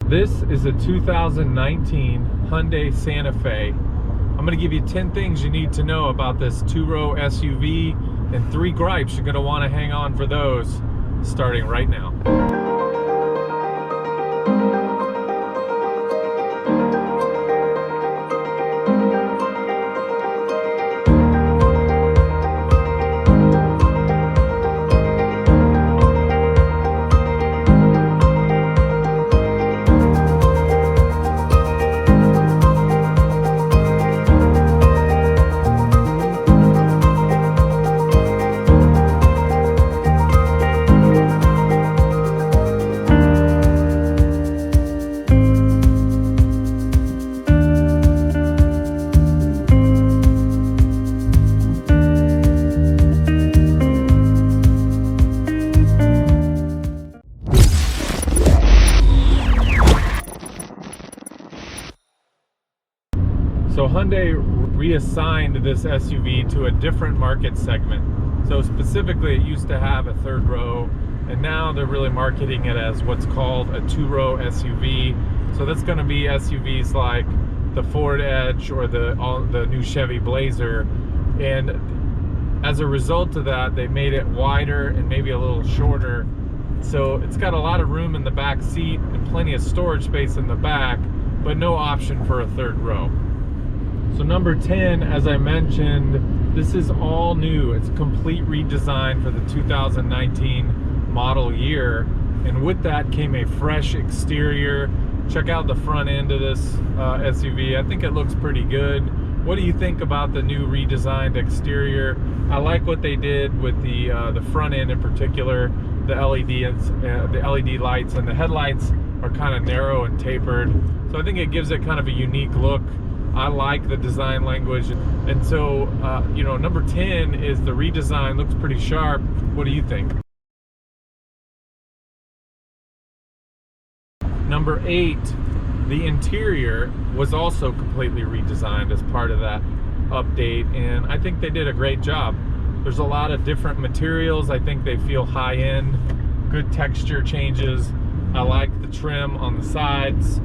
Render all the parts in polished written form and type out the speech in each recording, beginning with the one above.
This is a 2019 Hyundai Santa Fe. I'm going to give you 10 things you need to know about this two-row SUV and 3 gripes you're going to want to hang on for those starting right now. So Hyundai reassigned this SUV to a different market segment. So specifically, it used to have a 3rd row, and now they're really marketing it as what's called a 2-row SUV. So that's going to be SUVs like the Ford Edge or the new Chevy Blazer. And as a result of that, they made it wider and maybe a little shorter. So it's got a lot of room in the back seat and plenty of storage space in the back, but no option for a 3rd row. So number 10, as I mentioned, this is all new. It's a complete redesign for the 2019 model year. And with that came a fresh exterior. Check out the front end of this SUV. I think it looks pretty good. What do you think about the new redesigned exterior? I like what they did with the front end in particular. The LED lights and the headlights are kind of narrow and tapered. So I think it gives it kind of a unique look. I like the design language. And so, number 10 is the redesign. Looks pretty sharp. What do you think? Number 8, the interior was also completely redesigned as part of that update. And I think they did a great job. There's a lot of different materials. I think they feel high-end, good texture changes. I like the trim on the sides.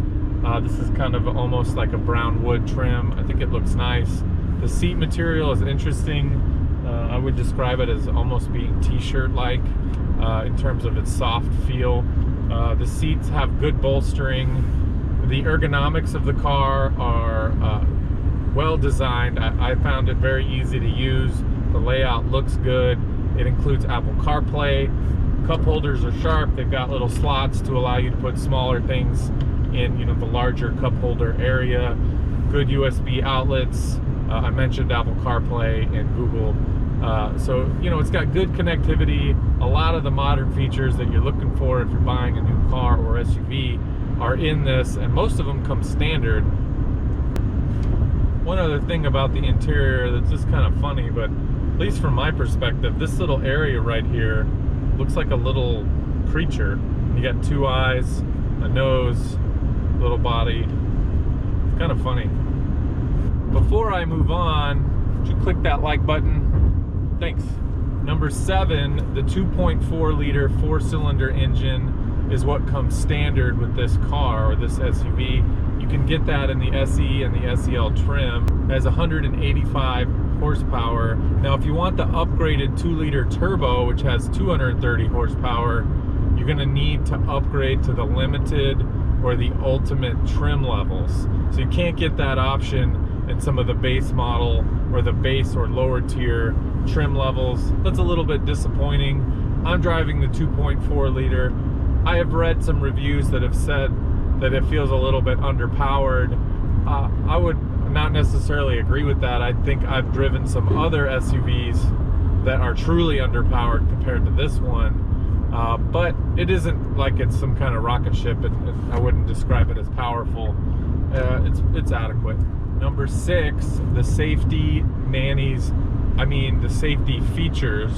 This is kind of almost like a brown wood trim. I think it looks nice. The seat material is interesting. I would describe it as almost being t-shirt-like in terms of its soft feel. The seats have good bolstering. The ergonomics of the car are well designed. I found it very easy to use. The layout looks good. It includes Apple CarPlay. Cup holders are sharp. They've got little slots to allow you to put smaller things in the larger cup holder area. Good USB outlets. I mentioned Apple CarPlay and Google. So it's got good connectivity. A lot of the modern features that you're looking for if you're buying a new car or SUV are in this, and most of them come standard. One other thing about the interior that's just kind of funny, but at least from my perspective, this little area right here looks like a little creature. You got 2 eyes, a nose, little body. It's kind of funny. Before I move on, would you click that like button? Thanks. Number 7, the 2.4 liter 4-cylinder engine is what comes standard with this car or this SUV. You can get that in the SE and the SEL trim. It has 185 horsepower. Now if you want the upgraded 2-liter turbo, which has 230 horsepower, you're going to need to upgrade to the limited or the ultimate trim levels. So you can't get that option in some of the base model or the base or lower tier trim levels. That's a little bit disappointing. I'm driving the 2.4 liter. I have read some reviews that have said that it feels a little bit underpowered. I would not necessarily agree with that. I think I've driven some other SUVs that are truly underpowered compared to this one. But it isn't like it's some kind of rocket ship. I wouldn't describe it as powerful. It's adequate. Number 6, the safety the safety features.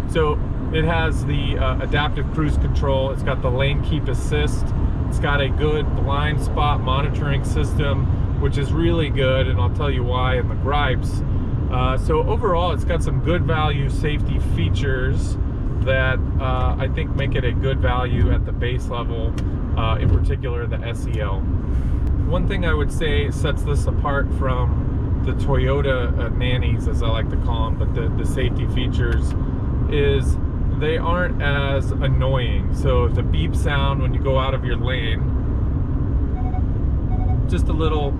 So it has the adaptive cruise control. It's got the lane keep assist. It's got a good blind spot monitoring system, which is really good, and I'll tell you why in the gripes. So overall, it's got some good value safety features. that I think make it a good value at the base level, in particular the SEL. One thing I would say sets this apart from the Toyota nannies, as I like to call them, but the safety features, is they aren't as annoying. So the beep sound when you go out of your lane, just a little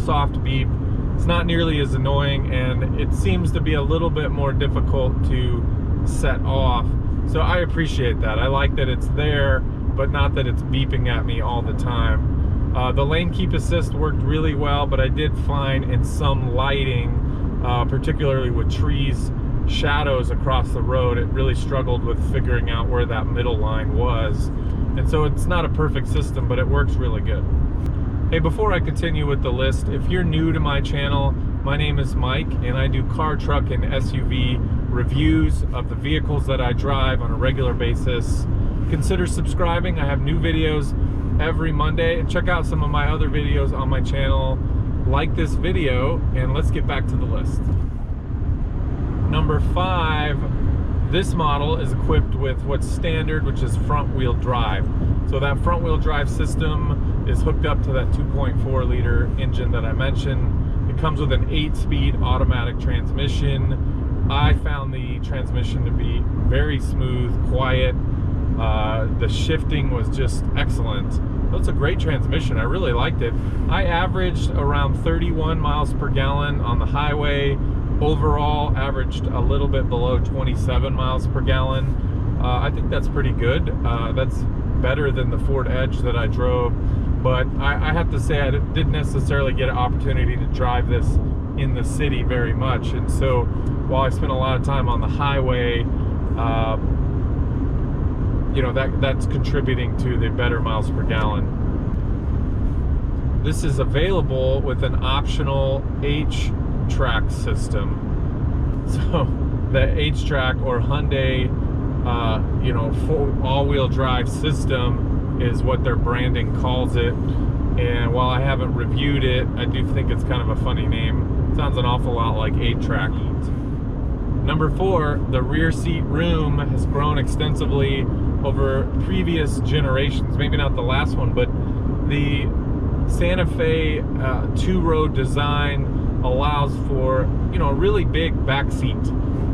soft beep, it's not nearly as annoying, and it seems to be a little bit more difficult to set off. So I appreciate that. I like that it's there, but not that it's beeping at me all the time. The lane keep assist worked really well, but I did find in some lighting, particularly with trees, shadows across the road, it really struggled with figuring out where that middle line was. And so it's not a perfect system, but it works really good. Hey, before I continue with the list, if you're new to my channel, my name is Mike, and I do car, truck, and SUV reviews of the vehicles that I drive on a regular basis. Consider subscribing. I have new videos every Monday, and check out some of my other videos on my channel. Like this video, and let's get back to the list. Number 5, this model is equipped with what's standard, which is front wheel drive. So that front wheel drive system is hooked up to that 2.4 liter engine that I mentioned. It comes with an 8-speed automatic transmission. I found the transmission to be very smooth, quiet. The shifting was just excellent. That's a great transmission. I really liked it. I averaged around 31 miles per gallon on the highway. Overall, averaged a little bit below 27 miles per gallon. I think that's pretty good. That's better than the Ford Edge that I drove. But I have to say, I didn't necessarily get an opportunity to drive this in the city very much. And so while I spent a lot of time on the highway, you know, that's contributing to the better miles per gallon. This is available with an optional HTrack system. So the HTrack, or Hyundai, you know, all-wheel drive system is what their branding calls it. And while I haven't reviewed it, I do think it's kind of a funny name. It sounds an awful lot like HTrack. Number 4, the rear seat room has grown extensively over previous generations. Maybe not the last one, but the Santa Fe 2-row design allows for, you know, a really big back seat.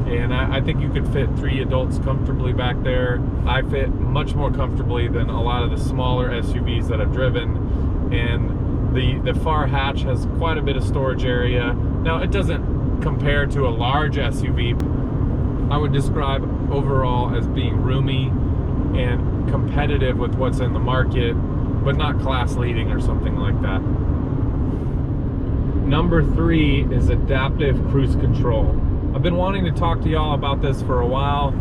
And I think you could fit 3 adults comfortably back there. I fit much more comfortably than a lot of the smaller SUVs that I've driven. And the far hatch has quite a bit of storage area. Now, it doesn't compare to a large SUV. I would describe overall as being roomy and competitive with what's in the market, but not class leading or something like that. Number 3 is adaptive cruise control. I've been wanting to talk to y'all about this for a while.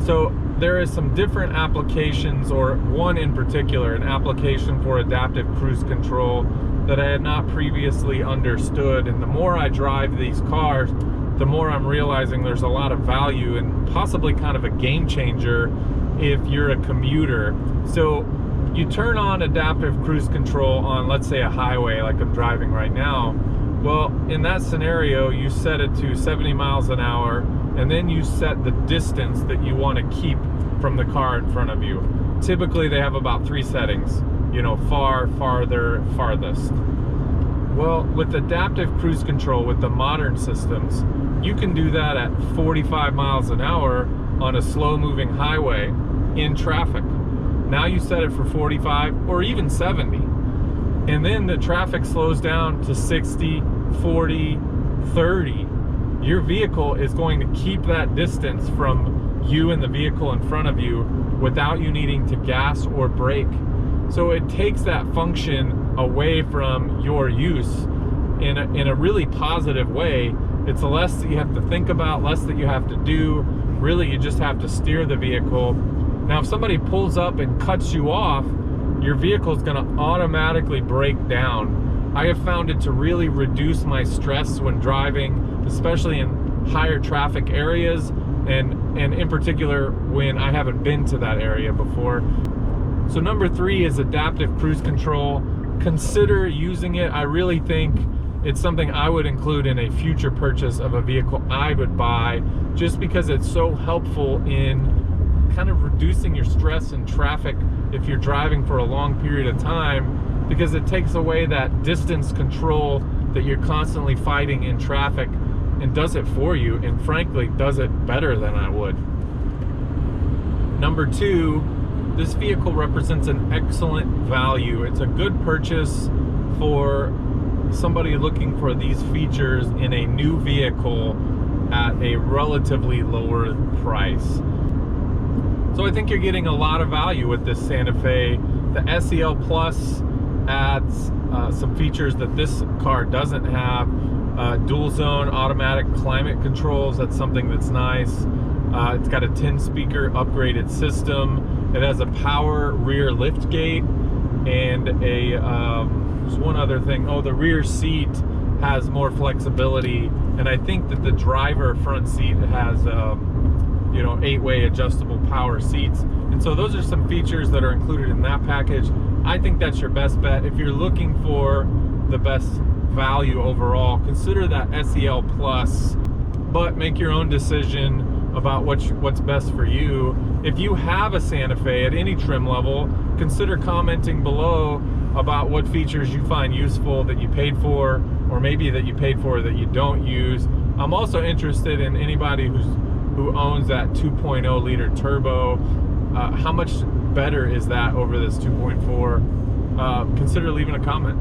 So there is some different applications, or one in particular, an application for adaptive cruise control that I had not previously understood. And the more I drive these cars, the more I'm realizing there's a lot of value, and possibly kind of a game changer if you're a commuter. So you turn on adaptive cruise control on, let's say, a highway like I'm driving right now. Well, in that scenario, you set it to 70 miles an hour, and then you set the distance that you want to keep from the car in front of you. Typically, they have about 3 settings, you know, far, farther, farthest. Well, with adaptive cruise control, with the modern systems, you can do that at 45 miles an hour on a slow-moving highway in traffic. Now you set it for 45 or even 70. And then the traffic slows down to 60, 40, 30. Your vehicle is going to keep that distance from you and the vehicle in front of you without you needing to gas or brake. So it takes that function away from your use in a really positive way. It's less that you have to think about, less that you have to do. Really, you just have to steer the vehicle. Now, if somebody pulls up and cuts you off, your vehicle is going to automatically break down. I have found it to really reduce my stress when driving, especially in higher traffic areas, and in particular when I haven't been to that area before. So number 3 is adaptive cruise control. Consider using it. I really think it's something I would include in a future purchase of a vehicle I would buy, just because it's so helpful in kind of reducing your stress in traffic if you're driving for a long period of time, because it takes away that distance control that you're constantly fighting in traffic, and does it for you, and frankly does it better than I would. Number two, this vehicle represents an excellent value. It's a good purchase for somebody looking for these features in a new vehicle at a relatively lower price. So I think you're getting a lot of value with this Santa Fe. The SEL Plus adds some features that this car doesn't have. Dual zone automatic climate controls, that's something that's nice. It's got a 10-speaker upgraded system. It has a power rear lift gate and a there's one other thing. Oh, the rear seat has more flexibility, and I think that the driver front seat has 8-way adjustable power seats. And so those are some features that are included in that package. I think that's your best bet. If you're looking for the best value overall, consider that SEL Plus, but make your own decision about what's best for you. If you have a Santa Fe at any trim level, consider commenting below about what features you find useful that you paid for, or maybe that you paid for that you don't use. I'm also interested in anybody who owns that 2.0 liter turbo. How much better is that over this 2.4? Consider leaving a comment.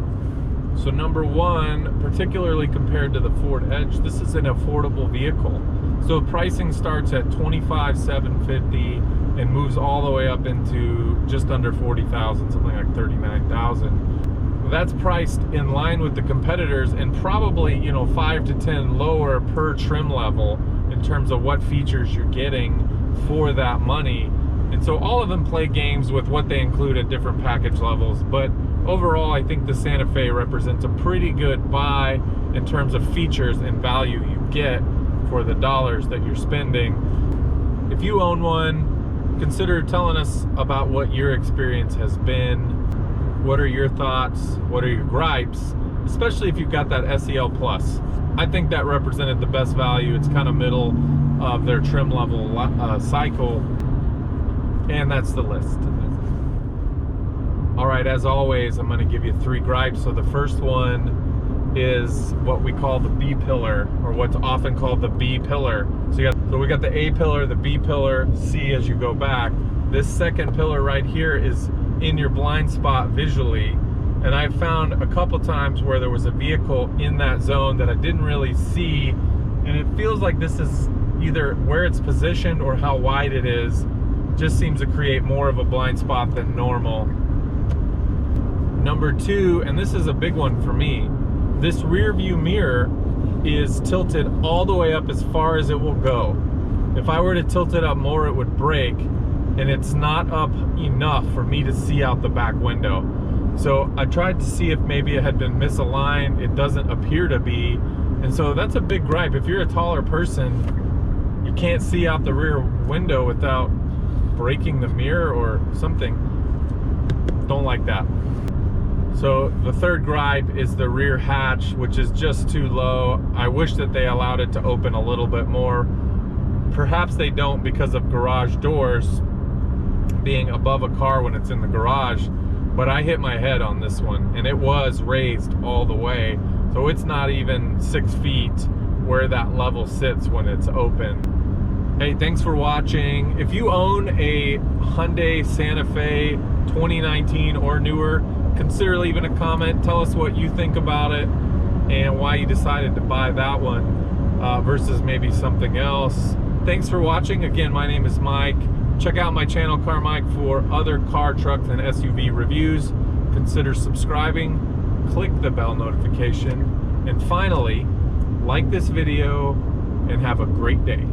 So number one, particularly compared to the Ford Edge, this is an affordable vehicle. So pricing starts at $25,750 and moves all the way up into just under $40,000, something like $39,000. That's priced in line with the competitors, and probably 5 to 10 lower per trim level in terms of what features you're getting for that money. And so all of them play games with what they include at different package levels, but overall I think the Santa Fe represents a pretty good buy in terms of features and value you get for the dollars that you're spending. If you own one, consider telling us about what your experience has been. What are your thoughts? What are your gripes? Especially if you've got that SEL Plus. I think that represented the best value. It's kind of middle of their trim level cycle, and that's the list. All right, as always, I'm going to give you 3 gripes. So the first one is what we call the B pillar, or what's often called the B pillar. So we got the A pillar, the B pillar, C as you go back. This second pillar right here is in your blind spot visually, and I've found a couple times where there was a vehicle in that zone that I didn't really see, and it feels like this is either where it's positioned or how wide it is, just seems to create more of a blind spot than normal. Number 2, and this is a big one for me, this rear view mirror is tilted all the way up as far as it will go. If I were to tilt it up more, it would break, and it's not up enough for me to see out the back window. So I tried to see if maybe it had been misaligned. It doesn't appear to be, and so that's a big gripe. If you're a taller person, you can't see out the rear window without breaking the mirror or something. Don't like that. So the third gripe is the rear hatch, which is just too low. I wish that they allowed it to open a little bit more. Perhaps they don't because of garage doors being above a car when it's in the garage, but I hit my head on this one, and it was raised all the way. So it's not even 6 feet where that level sits when it's open. Hey, thanks for watching. If you own a Hyundai Santa Fe 2019 or newer, consider leaving a comment. Tell us what you think about it and why you decided to buy that one versus maybe something else. Thanks for watching. Again, my name is Mike. Check out my channel, Car Mike, for other car, truck, and SUV reviews. Consider subscribing, click the bell notification, and finally, like this video and have a great day.